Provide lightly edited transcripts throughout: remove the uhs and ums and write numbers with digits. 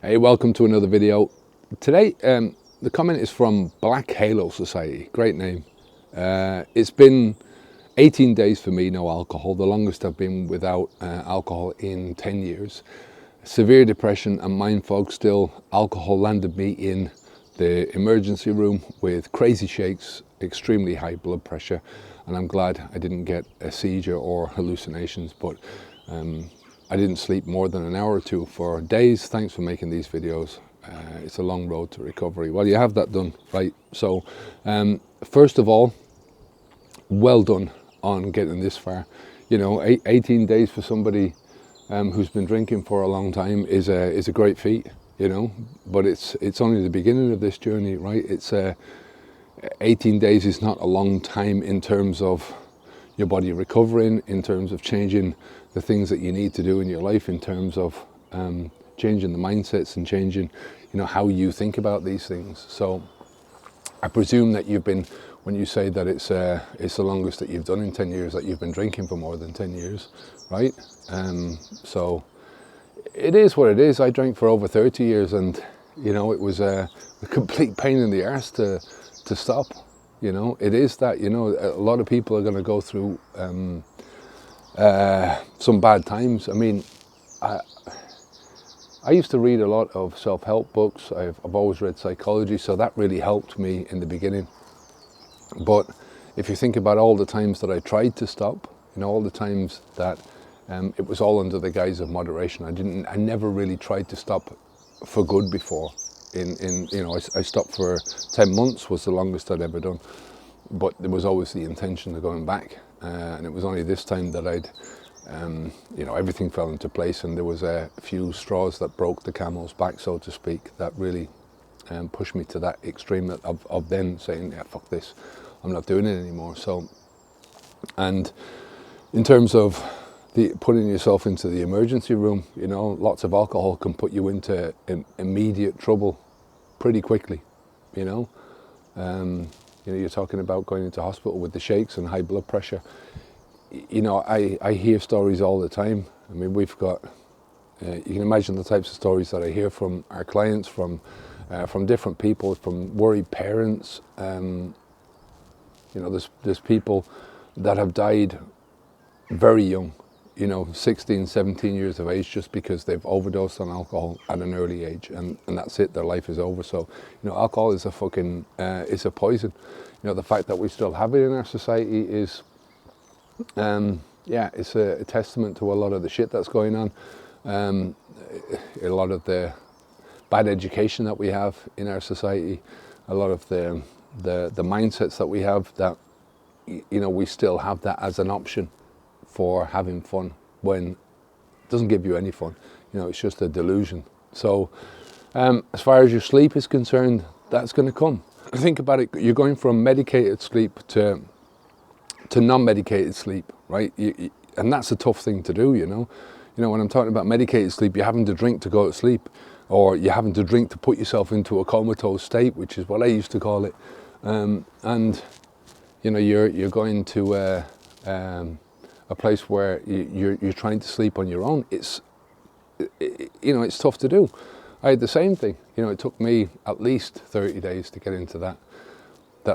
Hey, welcome to another video. Today, the comment is from Black Halo Society. Great name. It's been 18 days for me, no alcohol. The longest I've been without alcohol in 10 years. Severe depression and mind fog still. Alcohol landed me in the emergency room with crazy shakes, extremely high blood pressure, and I'm glad I didn't get a seizure or hallucinations, but I didn't sleep more than an hour or two for days. Thanks for making these videos. It's a long road to recovery. Well, you have that done, right? So, first of all, well done on getting this far. You know, 18 days for somebody who's been drinking for a long time is a great feat, you know, but it's only the beginning of this journey, right? 18 days is not a long time in terms of your body recovering, in terms of changing the things that you need to do in your life, in terms of changing the mindsets and changing, you know, how you think about these things. So I presume that you've been, when you say that it's the longest that you've done in 10 years, that you've been drinking for more than 10 years, right? So it is what it is. I drank for over 30 years and, you know, it was a complete pain in the arse to stop. You know, it is that, you know, a lot of people are going to go through some bad times. I mean, I used to read a lot of self-help books. I've always read psychology, so that really helped me in the beginning. But if you think about all the times that I tried to stop, you know, all the times that it was all under the guise of moderation. I never really tried to stop for good before. You know, I stopped for 10 months was the longest I'd ever done, but there was always the intention of going back, and it was only this time that you know, everything fell into place, and there was a few straws that broke the camel's back, so to speak, that really pushed me to that extreme of then saying, yeah, fuck this, I'm not doing it anymore. So, and in terms of putting yourself into the emergency room, you know, lots of alcohol can put you into immediate trouble pretty quickly, you know. You know, you're talking about going into hospital with the shakes and high blood pressure. You know, I hear stories all the time. I mean, we've got, you can imagine the types of stories that I hear from our clients, from different people, from worried parents. You know, there's people that have died very young, you know, 16, 17 years of age, just because they've overdosed on alcohol at an early age, and that's it, their life is over. So, you know, alcohol is it's a poison. You know, the fact that we still have it in our society is, yeah, it's a testament to a lot of the shit that's going on, a lot of the bad education that we have in our society, a lot of the mindsets that we have, that, you know, we still have that as an option for having fun when it doesn't give you any fun. You know, it's just a delusion. So as far as your sleep is concerned, that's going to come. Think about it, you're going from medicated sleep to non-medicated sleep, right? And that's a tough thing to do, you know. You know, when I'm talking about medicated sleep, you're having to drink to go to sleep, or you're having to drink to put yourself into a comatose state, which is what I used to call it. And you know, you're going to a place where you're trying to sleep on your own. You know, it's tough to do. I had the same thing. You know, it took me at least 30 days to get into that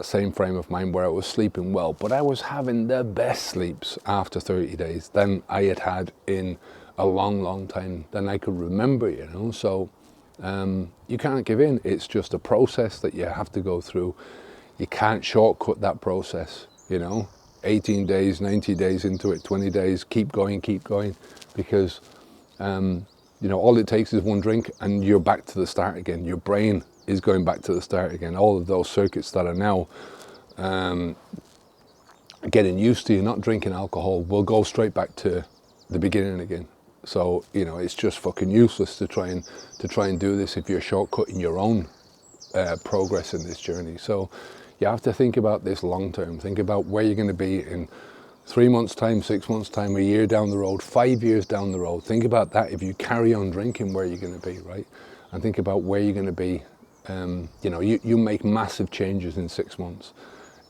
same frame of mind where I was sleeping well, but I was having the best sleeps after 30 days than I had had in a long time than I could remember, you know. So you can't give in. It's just a process that you have to go through. You can't shortcut that process, you know. 18 days, 90 days into it, 20 days, keep going, because you know, all it takes is one drink and you're back to the start again. Your brain is going back to the start again. All of those circuits that are now getting used to you not drinking alcohol will go straight back to the beginning again. So, you know, it's just fucking useless to try and do this if you're shortcutting your own progress in this journey. So you have to think about this long term. Think about where you're going to be in 3 months' time, 6 months' time, a year down the road, 5 years down the road. Think about that if you carry on drinking, where you're going to be, right? And think about where you're going to be. You know, you make massive changes in 6 months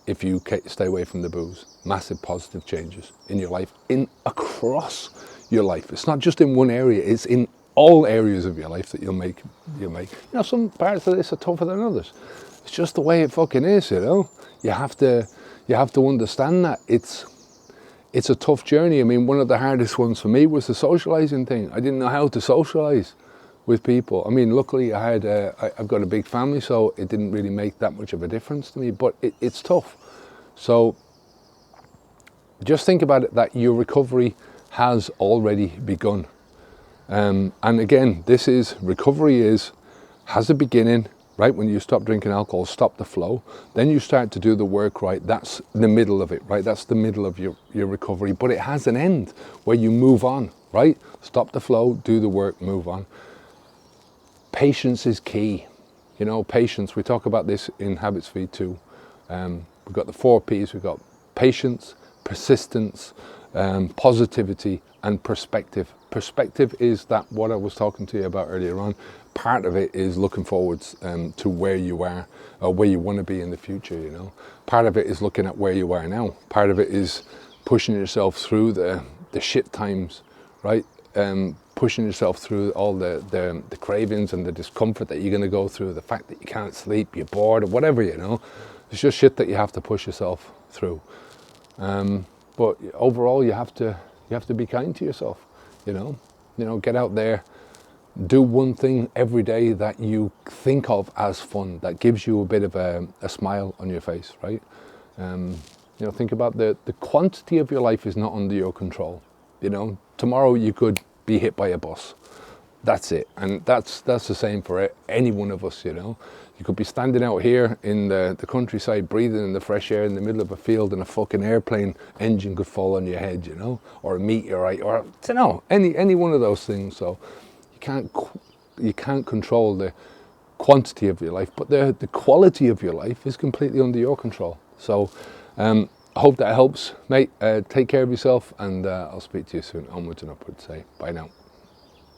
if you stay away from the booze. Massive positive changes in your life, across your life. It's not just in one area, it's in all areas of your life that you'll make. Some parts of this are tougher than others. It's just the way it fucking is, You have to understand that it's a tough journey. I mean, one of the hardest ones for me was the socializing thing. I didn't know how to socialize with people. I mean, luckily I've got a big family, so it didn't really make that much of a difference to me, but it's tough. So just think about it, that your recovery has already begun. And again, recovery has a beginning, right? When you stop drinking alcohol, stop the flow, then you start to do the work, right? That's the middle of it, right? That's the middle of your recovery, but it has an end where you move on, right? Stop the flow, do the work, move on. Patience is key. Patience, we talk about this in Habits Feed too. We've got the 4 Ps, we've got patience, persistence, positivity, and perspective. Perspective is that what I was talking to you about earlier on. Part of it is looking forwards to where you are, or where you want to be in the future, Part of it is looking at where you are now. Part of it is pushing yourself through the shit times, right? Pushing yourself through all the cravings and the discomfort that you're going to go through, the fact that you can't sleep, you're bored, or whatever, It's just shit that you have to push yourself through. But overall, you have to be kind to yourself, Get out there, do one thing every day that you think of as fun, that gives you a bit of a smile on your face, right? Think about the quantity of your life is not under your control. Tomorrow you could be hit by a bus. That's it. And that's the same for any one of us, You could be standing out here in the countryside, breathing in the fresh air in the middle of a field, and a fucking airplane engine could fall on your head, or a meteorite, or, I don't know, any one of those things. So you can't control the quantity of your life, but the quality of your life is completely under your control. So I hope that helps, mate. Take care of yourself, and I'll speak to you soon. Onwards and upwards. Say bye now.